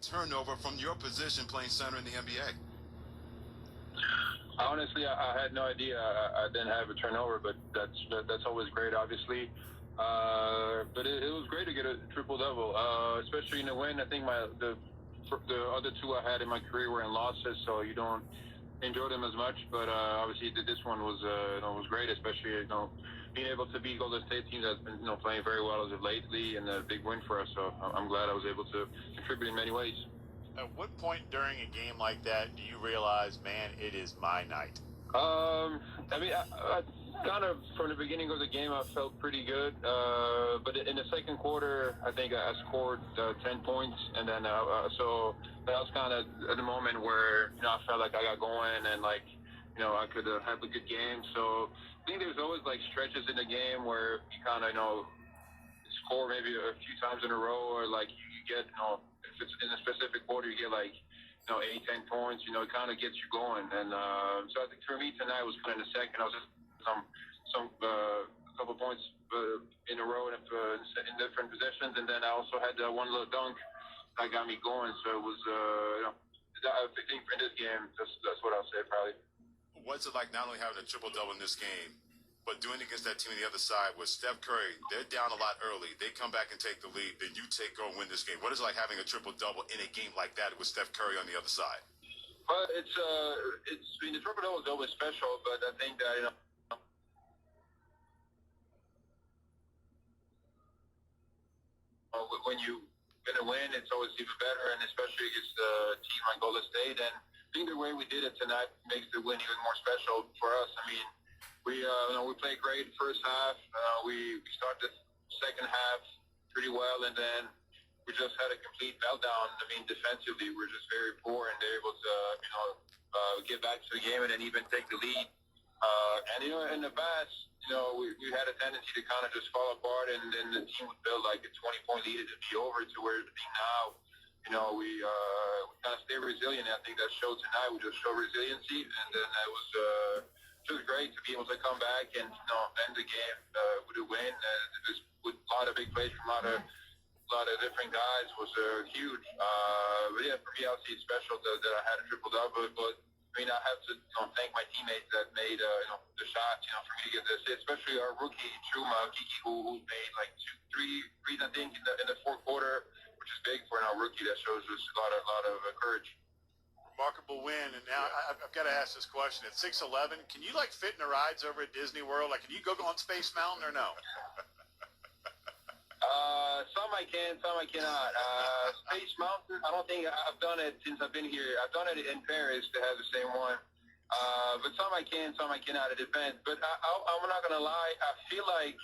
turnover from your position playing center in the NBA? Honestly, I had no idea. I didn't have a turnover, but that's always great, obviously. But it was great to get a triple double, especially in a win. I think the other two I had in my career were in losses, so you don't enjoy them as much. But obviously, this one was great, especially being able to beat Golden State team that's been playing very well as of lately, and a big win for us. So I'm glad I was able to contribute in many ways. At what point during a game like that do you realize, man, it is my night? I mean, I kind of from the beginning of the game, I felt pretty good. But in the second quarter, I think I scored 10 points, and then so that was kind of the moment where I felt like I got going and I could have a good game. So I think there's always stretches in the game where you kind of score maybe a few times in a row, or you get if it's in a specific quarter, you get 8, 10 points, it kind of gets you going. And so I think for me tonight was kind of the second. I was just some couple points in a row in different positions, and then I also had one little dunk that got me going. So it was, I think in this game, that's what I'll say probably. What's it like not only having a triple-double in this game, but doing it against that team on the other side with Steph Curry? They're down a lot early. They come back and take the lead. Then you go and win this game. What is it like having a triple-double in a game like that with Steph Curry on the other side? Well, it's I mean, the triple-double is always special, but I think that, when you win a win, it's always even better, and especially against a team like Golden State. And I think the way we did it tonight makes the win even more special for us. I mean, we played great first half. We started the second half pretty well, and then we just had a complete meltdown. I mean, defensively, we're just very poor, and they're able to get back to the game and then even take the lead. And in the past, we had a tendency to kind of just fall apart, and then the team would build a 20-point lead to be over, to where it's being now. We kind of stay resilient. I think that showed tonight. We just show resiliency, and then it was just great to be able to come back and end the game with a win. Just with a lot of big plays from a lot of different guys was huge. But yeah, for me, obviously it's special that I had a triple-double. But I mean, I have to thank my teammates that made the shots, for me to get this, especially our rookie Chuma Kiki, who made 2-3 threes, I think, in the fourth quarter, which is big for our rookie. That shows us a lot of courage. Remarkable win. And now I've got to ask this question. At 6'11", can you fit in the rides over at Disney World? Can you go on Space Mountain or no? Some I can, some I cannot. Space Mountain, I don't think I've done it since I've been here. I've done it in Paris to have the same one. But some I can, some I cannot. It depends. But I'm not going to lie. I feel like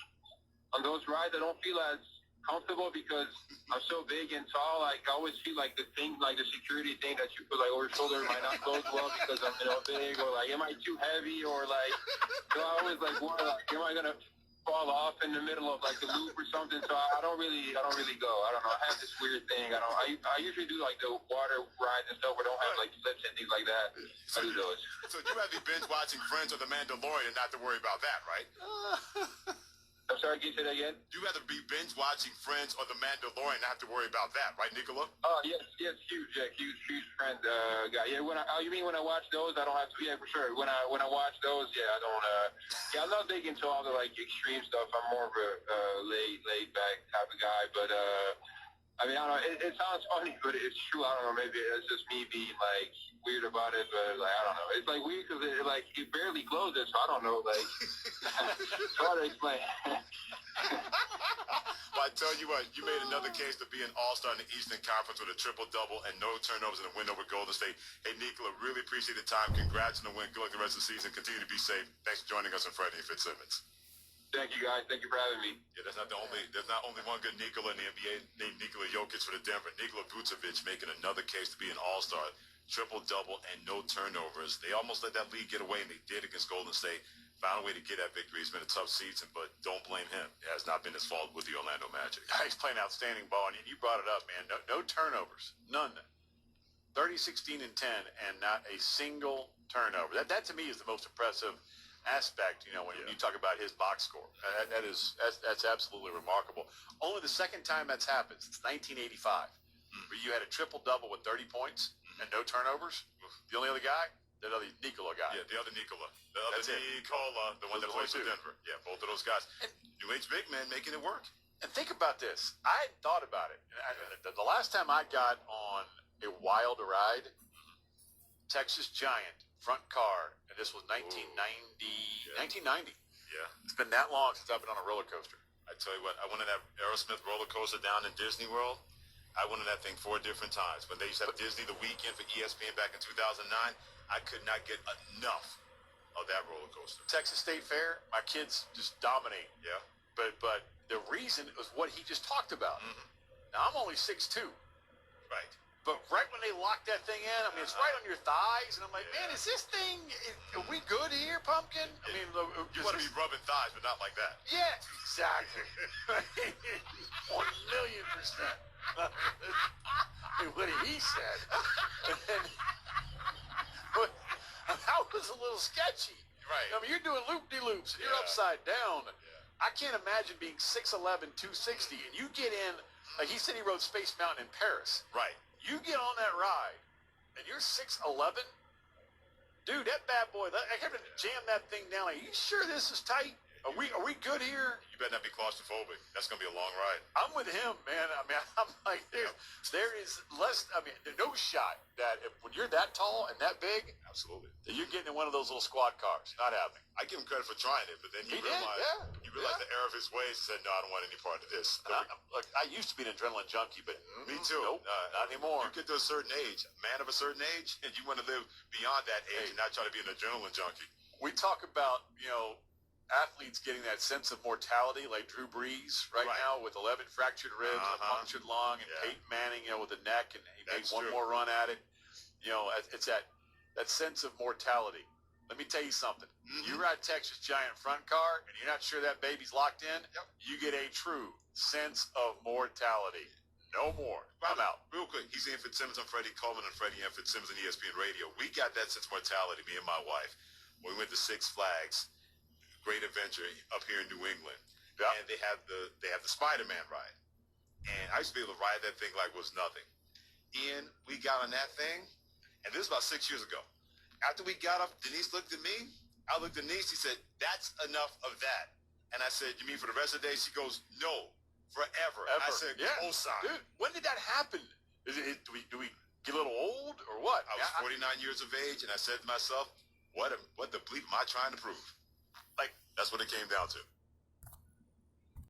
on those rides, I don't feel as comfortable because I'm so big and tall. I always feel like the thing, the security thing that you put over your shoulder might not close well because I'm big, or am I too heavy, or so I always wonder, am I going to fall off in the middle of the loop or something? So I don't really go. I don't know. I have this weird thing. I usually do the water rides and stuff where I don't have flips and things like that. So I do those. So you have to be binge watching Friends or The Mandalorian not to worry about that, right? I'm sorry, can you say that again? You have to be binge watching Friends or The Mandalorian not to worry about that, right, Nicola? Oh yes, huge, huge Friends guy. Yeah, you mean when I watch those, I don't have to. Yeah, for sure. When I watch those, I don't. I'm not big into all the extreme stuff. I'm more of a laid back type of guy. But I mean, I don't know. It sounds funny, but it's true. I don't know. Maybe it's just me being weird about it, but I don't know. It's weird because it barely closes, so I don't know. It's hard to explain. Well, I tell you what, you made another case to be an all-star in the Eastern Conference with a triple-double and no turnovers in a win over Golden State. Hey, Nicola, really appreciate the time. Congrats on the win. Good luck the rest of the season. Continue to be safe. Thanks for joining us on Freddie and Fitzsimmons. Thank you, guys. Thank you for having me. Yeah, there's not only one good Nikola in the NBA named Nikola Jokic for the Denver. Nikola Vucevic making another case to be an all-star. Triple-double and no turnovers. They almost let that lead get away, and they did against Golden State. Found a way to get that victory. It's been a tough season, but don't blame him. It has not been his fault with the Orlando Magic. He's playing outstanding ball, and you brought it up, man. No turnovers. None. 30, 16, and 10, and not a single turnover. That to me is the most impressive aspect, when you talk about his box score. That's absolutely remarkable. Only the second time that's happened since 1985. but you had a triple-double with 30 points and no turnovers. The only other guy, that other Nikola guy. Yeah, the other Nikola. The other That's it. Nikola, the one that plays for Denver. Yeah, both of those guys. New Age big man making it work. And think about this. I hadn't thought about it. The last time I got on a wild ride, Texas Giant front car, and this was 1990. Yeah. It's been that long since I've been on a roller coaster. I tell you what, I went on that Aerosmith roller coaster down in Disney World. I went on that thing 4 different times. When they used to have Disney the weekend for ESPN back in 2009, I could not get enough of that roller coaster. Texas State Fair, my kids just dominate. Yeah. But the reason was what he just talked about. Mm-hmm. Now, I'm only 6'2". Right. But right when they lock that thing in, I mean, it's right on your thighs, and I'm like, man, is this thing, are we good here, Pumpkin? I mean, You want to be rubbing thighs, but not like that. yeah, exactly. 1,000,000%. What he said. But that was a little sketchy. Right. I mean, you're doing loop-de-loops, and you're Yeah. upside down. Yeah. I can't imagine being 6'11", 260, and you get in, like he said he rode Space Mountain in Paris. Right. You get on that ride, and you're 6'11", dude. That bad boy. I have to jam that thing down. Like, are you sure this is tight? Are we good here? You better not be claustrophobic. That's going to be a long ride. I'm with him, man. I mean, I'm like, there is less. I mean, there's no shot that when you're that tall and that big, Absolutely. that you're getting in one of those little squad cars. Not happening. I give him credit for trying it, but then he He did, realized yeah. he realized the error of his ways and said, no, I don't want any part of this. Look, I used to be an adrenaline junkie, but Me too. Nope, not anymore. You get to a certain age, a man of a certain age, and you want to live beyond that age and not try to be an adrenaline junkie. We talk about, athletes getting that sense of mortality, like Drew Brees right now with 11 fractured ribs, a punctured lung, and Yeah. Peyton Manning, with the neck, and he made That's one true. more run at it. It's that sense of mortality. Let me tell you something. Mhm. You ride Texas Giant front car, and you're not sure that baby's locked in. Yep. You get a true sense of mortality. No more. I'm out. Real quick, he's Ian Fitzsimmons. I'm Freddie Coleman and Freddie Ian Fitzsimmons on ESPN Radio. We got that sense of mortality, me and my wife, when we went to Six Flags, Great Adventure up here in New England. Yeah. And they have the Spider-Man ride. And I used to be able to ride that thing like it was nothing. Ian, we got on that thing, and this was about 6 years ago. After we got up, Denise looked at me. I looked at Denise. She said, "That's enough of that." And I said, "You mean for the rest of the day?" She goes, "No, forever." Ever. I said, yeah. "Co-sign." Dude, when did that happen? Do we get a little old or what? I was 49 years of age, and I said to myself, what the bleep am I trying to prove? Like, that's what it came down to.